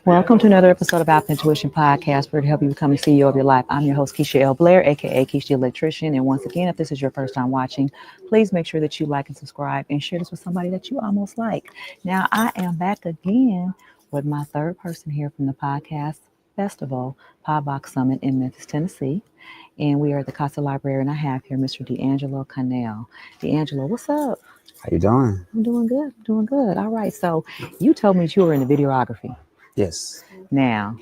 Welcome to another episode of App Intuition Podcast, where to help you become the CEO of your life. I'm your host, Keisha L. Blair, aka Keisha the Electrician. And once again, if this is your first time watching, please make sure that you like and subscribe and share this with somebody that you almost like. Now, I am back again with my third person here from the podcast festival, Podbox Summit in Memphis, Tennessee. And we are at the Crossitt Library, and I have here Mr. D'Angelo Connell. D'Angelo, what's up? How you doing? I'm doing good. Doing good. All right. So you told me that you were in the videography. Yes. Now,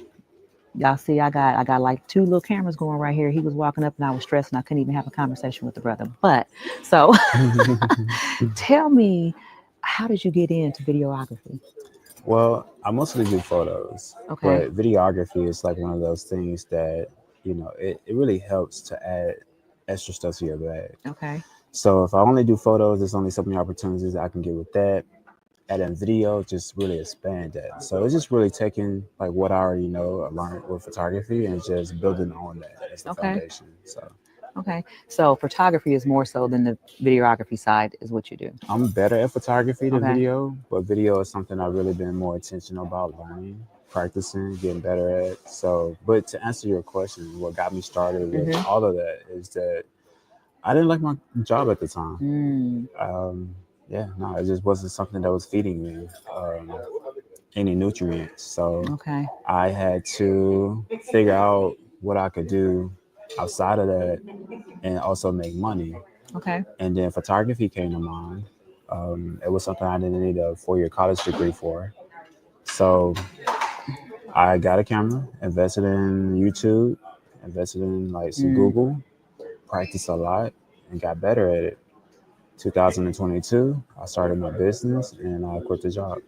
y'all see, I got like two little cameras going right here. He was walking up and I was stressed and I couldn't even have a conversation with the brother. But so tell me, how did you get into videography? Well, I mostly do photos, Okay. but videography is like one of those things that, it really helps to add extra stuff to your bag. Okay. So if I only do photos, there's only so many opportunities I can get with that. Adding video, just really expand that. So it's just really taking like what I already know, I learned with photography, and just building on that as the foundation. So photography is more so than the videography side is what you do. I'm better at photography than video, but video is something I've really been more intentional about learning, practicing, getting better at. So, but to answer your question, what got me started with all of that is that I didn't like my job at the time. It just wasn't something that was feeding me any nutrients. So I had to figure out what I could do outside of that and also make money. Okay. And then photography came to mind. It was something I didn't need a 4-year college degree for. So I got a camera, invested in YouTube, invested in like some Google, practiced a lot, and got better at it. 2022, I started my business and I quit the job.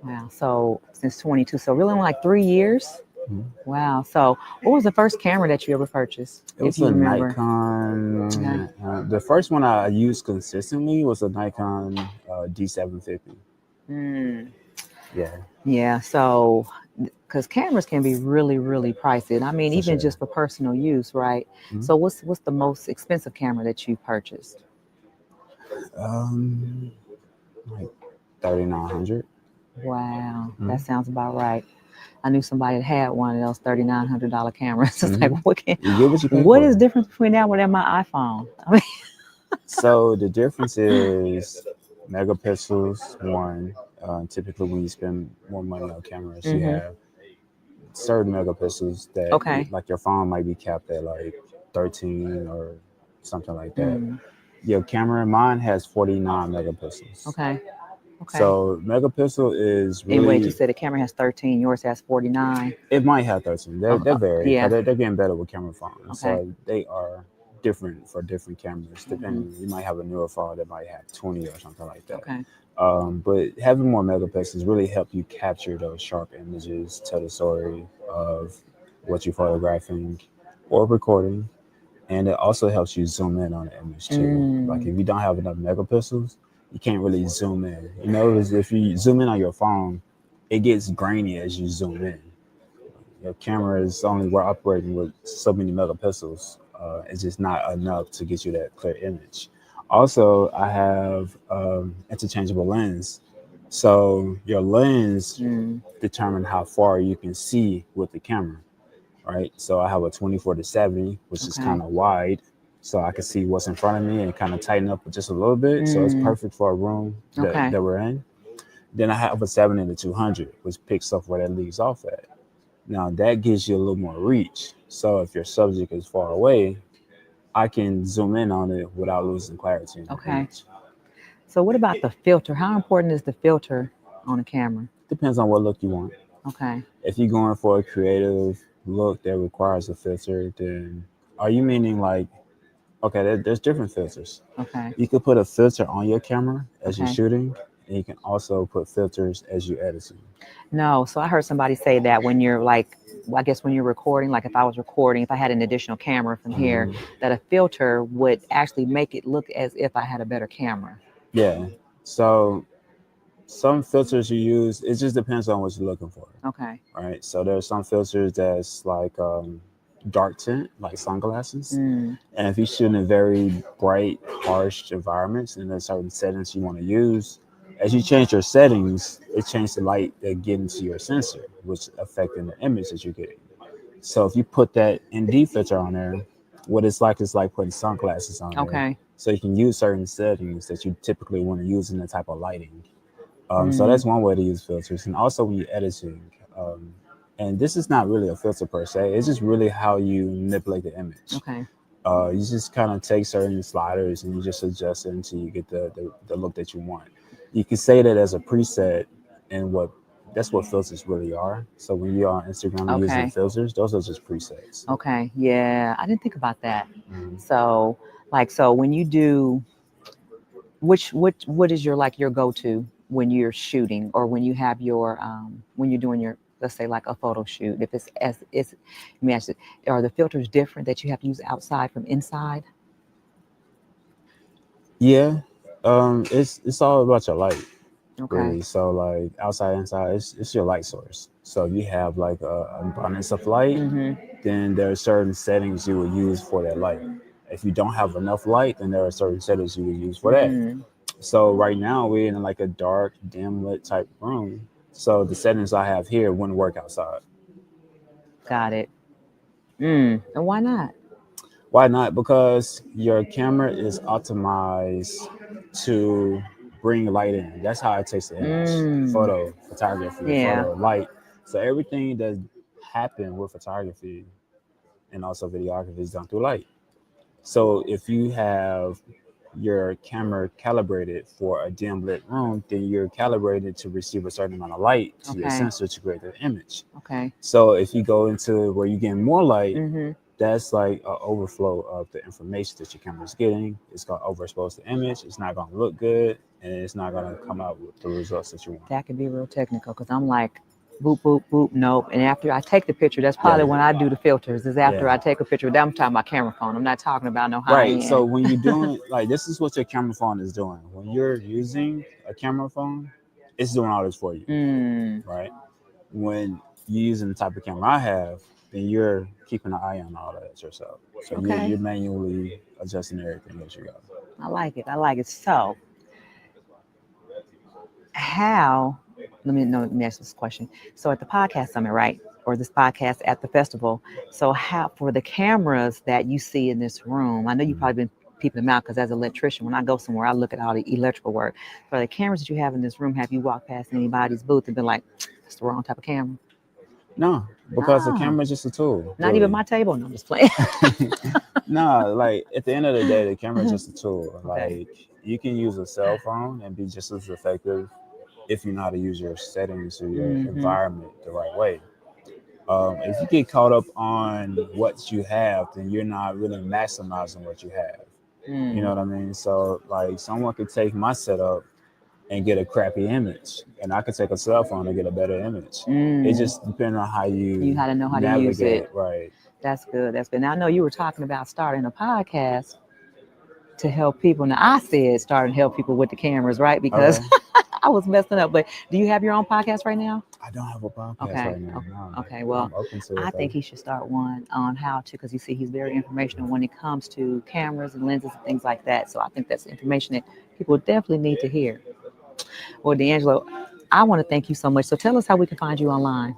Wow. So since 22, so really only like 3 years? Wow. So what was the first camera that you ever purchased? It was a Nikon. The first one I used consistently was a Nikon D750. Yeah. So, because cameras can be really, really pricey. I mean, even just for personal use, right? So what's the most expensive camera that you purchased? Like $3,900. Wow, that sounds about right. I knew somebody that had one of those $3,900 cameras. It's like, what is different between that one and my iPhone? I mean, so the difference is megapixels. One, typically when you spend more money on cameras, you have certain megapixels that, like your phone might be capped at like 13 or something like that. Your camera, mine has 49 megapixels. Okay. So megapixel is really. Wait, you said the camera has 13, yours has 49. It might have 13. They vary. Yeah. But they're getting better with camera phones. So they are different for different cameras. Depending, you might have a newer phone that might have 20 or something like that. But having more megapixels really help you capture those sharp images, tell the story of what you're photographing or recording. And it also helps you zoom in on the image too. Like if you don't have enough megapixels, you can't really zoom in. You know, if you zoom in on your phone, it gets grainy as you zoom in. Your camera is we're operating with so many megapixels. It's just not enough to get you that clear image. Also, I have interchangeable lens. So your lens determines how far you can see with the camera. Right, so I have a 24-70, which is kind of wide, so I can see what's in front of me and kind of tighten up just a little bit. So it's perfect for a room that we're in. Then I have a 70-200, which picks up where that leaves off at. Now that gives you a little more reach. So if your subject is far away, I can zoom in on it without losing clarity in the image. So what about the filter? How important is the filter on a camera? Depends on what look you want. Okay. If you're going for a creative look that requires a filter, then are you meaning like, there's different filters. Okay. You could put a filter on your camera as you're shooting, and you can also put filters as you're editing. No, so I heard somebody say that when you're like, I guess when you're recording, like if I was recording, if I had an additional camera from here, that a filter would actually make it look as if I had a better camera. Yeah. So some filters you use, it just depends on what you're looking for. Okay. Right. So there's some filters that's like dark tint, like sunglasses. And if you shoot in very bright, harsh environments and there's certain settings you want to use, as you change your settings, it changes the light that get into your sensor, which affecting the image that you're getting. So if you put that ND filter on there, what it's like is like putting sunglasses on there. So you can use certain settings that you typically want to use in the type of lighting. So that's one way to use filters. And also when you're editing, and this is not really a filter per se, it's just really how you manipulate the image. Okay. You just kind of take certain sliders and you just adjust it until you get the look that you want. You can say that as a preset, and that's what filters really are. So when you're on Instagram using filters, those are just presets. Okay. Yeah, I didn't think about that. So when you do, what is your go-to when you're shooting, or when you have your when you're doing your, let's say, like a photo shoot? If it's let me ask you, are the filters different that you have to use outside from inside? Yeah, it's all about your light. Really. So like outside, inside, it's your light source. So if you have like an abundance of light, then there are certain settings you will use for that light. If you don't have enough light, then there are certain settings you will use for that. So right now we're in like a dark, dim lit type room. So the settings I have here wouldn't work outside. Got it. And why not? Why not? Because your camera is optimized to bring light in. That's how it takes the image. Photography, photo, light. So everything that happened with photography and also videography is done through light. So if you have your camera calibrated for a dim lit room, then you're calibrated to receive a certain amount of light to your sensor to create the image. So if you go into where you're getting more light, that's like an overflow of the information that your camera is getting. It's going to overexpose the image. It's not going to look good, and it's not going to come out with the results that you want. That can be real technical, because I'm like, boop, boop, boop, nope. And after I take the picture, that's probably when I do the filters, is after I take a picture. I'm talking about camera phone. I'm not talking about no high end. Right. So when you're doing, like, this is what your camera phone is doing. When you're using a camera phone, it's doing all this for you. Right. When you're using the type of camera I have, then you're keeping an eye on all that yourself. So you're manually adjusting everything that you got. I like it. I like it. So let me ask this question. So at the podcast summit, right? Or this podcast at the festival. So how, for the cameras that you see in this room, I know you've probably been peeping them out, because as an electrician, when I go somewhere, I look at all the electrical work. For the cameras that you have in this room, have you walked past anybody's booth and been like, that's the wrong type of camera? No, because the camera is just a tool. Not even my table. No, I'm just playing. No, like at the end of the day, the camera is just a tool. Like you can use a cell phone and be just as effective if you know how to use your settings or your environment the right way. If you get caught up on what you have, then you're not really maximizing what you have. You know what I mean? So like someone could take my setup and get a crappy image, and I could take a cell phone and get a better image. It just depends on how you how to know how navigate, to use it. Right. That's good. That's good. Now I know you were talking about starting a podcast to help people. Now I said starting to help people with the cameras, right? Because I was messing up. But do you have your own podcast right now? I don't have a podcast right now. No. Okay. Well, I think he should start one on how to, because you see, he's very informational when it comes to cameras and lenses and things like that. So I think that's information that people definitely need to hear. Well, D'Angelo, I want to thank you so much. So tell us how we can find you online.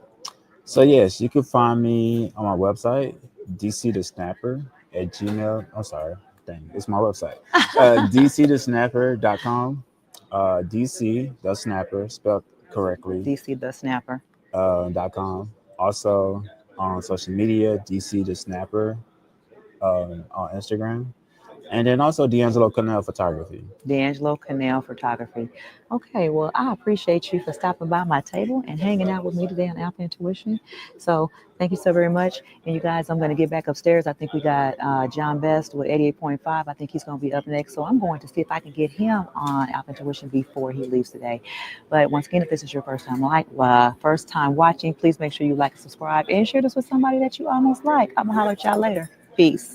So yes, you can find me on my website, dcthesnapper@gmail. I'm sorry, it's my website, dcthesnapper.com. DC the Snapper, spelled correctly. DC the Snapper. .com. Also on social media, DC the Snapper on Instagram. And then also D'Angelo Connell Photography. D'Angelo Connell Photography. Okay, well, I appreciate you for stopping by my table and hanging out with me today on Alpha Intuition. So thank you so very much. And you guys, I'm going to get back upstairs. I think we got John Best with 88.5. I think he's going to be up next. So I'm going to see if I can get him on Alpha Intuition before he leaves today. But once again, if this is your first time watching, please make sure you like and subscribe and share this with somebody that you almost like. I'm going to holler at y'all later. Peace.